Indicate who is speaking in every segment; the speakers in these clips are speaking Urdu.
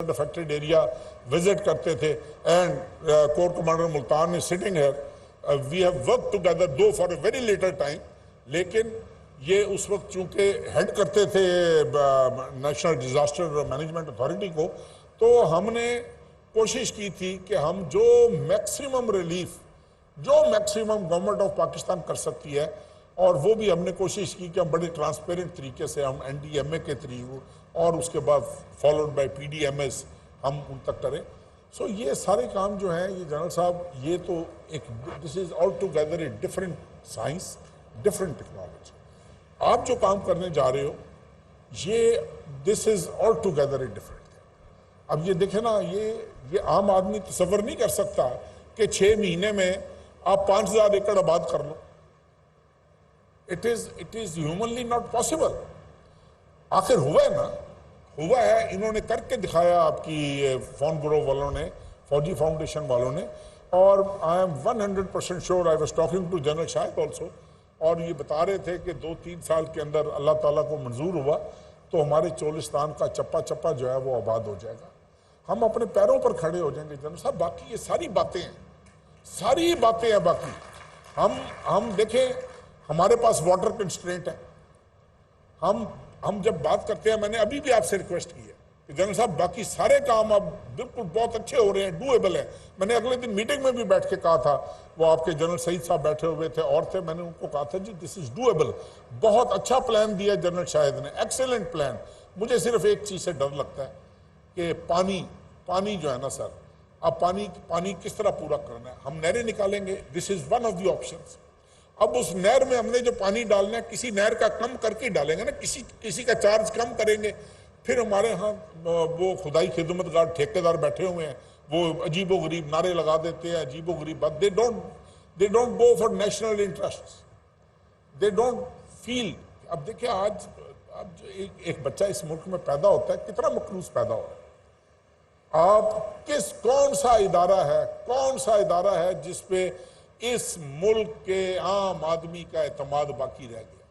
Speaker 1: افیکٹڈ ایریا وزٹ کرتے تھے and corps commander Multan is sitting here. We have worked together though for a very later time, لیکن یہ اس وقت چونکہ ہیڈ کرتے تھے نیشنل ڈیزاسٹر مینجمنٹ اتھارٹی کو، تو ہم نے کوشش کی تھی کہ ہم جو میکسیمم ریلیف جو میکسیمم گورنمنٹ آف پاکستان کر سکتی ہے، اور وہ بھی ہم نے کوشش کی کہ ہم بڑے ٹرانسپیرنٹ طریقے سے ہم این ڈی ایم اے کے تھرو اور اس کے بعد followed by P D M S ہم ان تک کریں. سو یہ سارے کام جو ہیں یہ جنرل صاحب یہ تو ایک this is all together a different science different technology. آپ جو کام کرنے جا رہے ہو یہ دس is all together a different. اب یہ دیکھیں نا یہ عام آدمی تصور نہیں کر سکتا کہ 6 مہینے میں آپ 5000 ایکڑ آباد کر لو. It is humanly not possible. آخر ہوا ہے نا، ہوا ہے، انہوں نے کر کے دکھایا آپ کی فون گروہ والوں نے، فوجی فاؤنڈیشن والوں نے، اور I am 100% sure I was talking to general Shahid also، اور یہ بتا رہے تھے کہ 2-3 سال کے اندر اللہ تعالیٰ کو منظور ہوا تو ہمارے چولستان کا چپا چپا جو ہے وہ آباد ہو جائے گا. ہم اپنے پیروں پر کھڑے ہو جائیں گے جنرل صاحب. باقی یہ ساری باتیں ہیں باقی. ہم دیکھیں ہمارے پاس واٹر کنسٹرینٹ ہے. ہم جب بات کرتے ہیں، میں نے ابھی بھی آپ سے ریکویسٹ کی ہے کہ جنرل صاحب باقی سارے کام اب بالکل بہت اچھے ہو رہے ہیں، ڈویبل ہیں. میں نے اگلے دن میٹنگ میں بھی بیٹھ کے کہا تھا، وہ آپ کے جنرل سعید صاحب بیٹھے ہوئے تھے اور تھے، میں نے ان کو کہا تھا جی دس از ڈویبل. بہت اچھا پلان دیا جنرل شاہد نے، ایکسیلنٹ پلان. مجھے صرف ایک چیز سے ڈر لگتا ہے کہ پانی جو ہے نا سر، اب پانی کس طرح پورا کرنا ہے. ہم نہریں نکالیں گے، this is one of the options. اب اس نہر میں ہم نے جو پانی ڈالنا ہے کسی نہر کا کم کر کے ڈالیں گے نا، کسی کا چارج کم کریں گے. پھر ہمارے ہاں وہ خدائی خدمتگار ٹھیکیدار بیٹھے ہوئے ہیں، وہ عجیب و غریب نعرے لگا دیتے ہیں، عجیب و غریب بات. they don't go for national interests, they don't feel. اب دیکھیں آج ایک بچہ اس ملک میں پیدا ہوتا ہے، کتنا مقروض پیدا ہو رہا ہے. آپ کون سا ادارہ ہے جس پہ اس ملک کے عام آدمی کا اعتماد باقی رہ گیا؟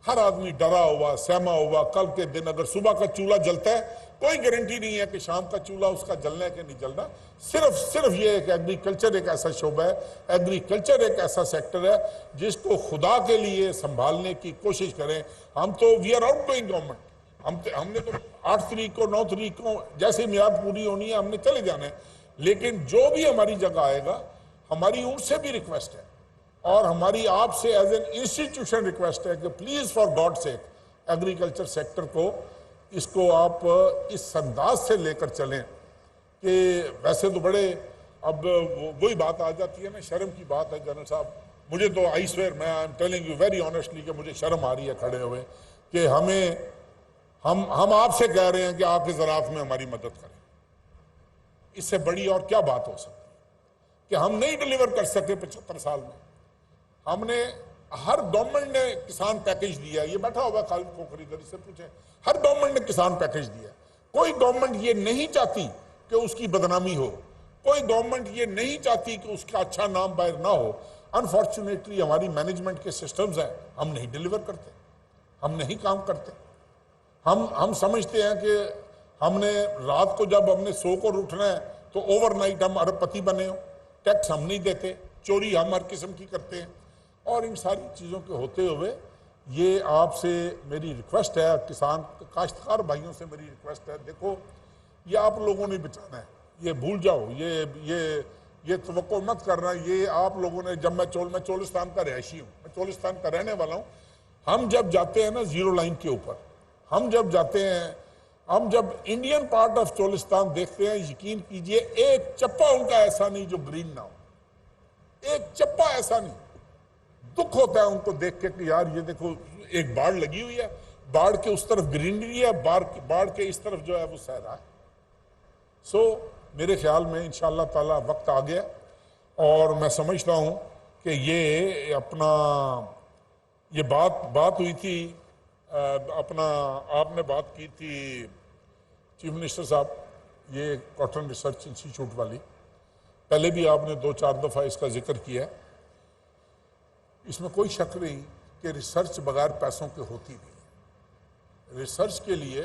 Speaker 1: ہر آدمی ڈرا ہوا، سہما ہوا. کل کے دن اگر صبح کا چولہا جلتا ہے، کوئی گارنٹی نہیں ہے کہ شام کا چولہا اس کا جلنا ہے کہ نہیں جلنا. صرف یہ ہے کہ ایگریکلچر ایک ایسا شعبہ ہے، ایگریکلچر ایک ایسا سیکٹر ہے جس کو خدا کے لیے سنبھالنے کی کوشش کریں. ہم تو we are outgoing government. ہم نے تو 8 تاریخ کو 9 تاریخ کو جیسے میعاد پوری ہونی ہے ہم نے چلے جانا ہے. لیکن جو بھی ہماری جگہ آئے گا، ہماری ان سے بھی ریکویسٹ ہے اور ہماری آپ سے ایز این انسٹیٹیوشن ریکویسٹ ہے کہ please for God sake agriculture sector کو اس کو آپ اس انداز سے لے کر چلیں کہ ویسے تو بڑے اب وہی بات آ جاتی ہے نا، شرم کی بات ہے جنرل صاحب. مجھے تو آئی سویئر میں I am telling you very honestly کہ مجھے شرم آ رہی ہے کھڑے ہوئے کہ ہم آپ سے کہہ رہے ہیں کہ آپ کے زراعت میں ہماری مدد کریں. اس سے بڑی اور کیا بات ہو سکتی کہ ہم نہیں ڈیلیور کر سکے 75 سال میں. ہم نے ہر گورنمنٹ نے کسان پیکیج دیا. یہ بیٹھا ہوا خالد کھوکھری ادھر سے پوچھیں، ہر گورنمنٹ نے کسان پیکیج دیا. کوئی گورنمنٹ یہ نہیں چاہتی کہ اس کی بدنامی ہو، کوئی گورنمنٹ یہ نہیں چاہتی کہ اس کا اچھا نام باہر نہ ہو. انفارچونیٹلی ہماری مینجمنٹ کے سسٹمز ہیں، ہم نہیں ڈیلیور کرتے، ہم نہیں کام کرتے. ہم سمجھتے ہیں کہ ہم نے رات کو جب ہم نے 100 کو اٹھنا ہے تو اوور نائٹ ہم ارب پتی بنے ہوں. ٹیکس ہم نہیں دیتے، چوری ہم ہر قسم کی کرتے ہیں. اور ان ساری چیزوں کے ہوتے ہوئے یہ آپ سے میری ریکویسٹ ہے، کسان کاشتکار بھائیوں سے میری ریکویسٹ ہے، دیکھو یہ آپ لوگوں نے بچانا ہے. یہ بھول جاؤ، یہ توقع مت کرنا. یہ آپ لوگوں نے جب میں چولستان کا رہائشی ہوں، میں چولستان کا رہنے والا ہوں. ہم جب جاتے ہیں نا زیرو لائن کے اوپر، ہم جب انڈین پارٹ آف چولستان دیکھتے ہیں، یقین کیجئے ایک چپا ان کا ایسا نہیں جو گرین نہ ہو. ایک چپا ایسا نہیں. دکھ ہوتا ہے ان کو دیکھ کے کہ یار یہ دیکھو ایک باڑ لگی ہوئی ہے، باڑ کے اس طرف گرینری ہے، باڑ کے اس طرف جو ہے وہ صحرا ہے. سو میرے خیال میں انشاءاللہ تعالی وقت آ گیا اور میں سمجھتا ہوں کہ یہ بات ہوئی تھی آپ نے بات کی تھی چیف منسٹر صاحب، یہ کاٹن ریسرچ انسٹیٹیوٹ والی. پہلے بھی آپ نے 2-4 دفعہ اس کا ذکر کیا ہے. اس میں کوئی شک نہیں کہ ریسرچ بغیر پیسوں کے ہوتی نہیں. ریسرچ کے لیے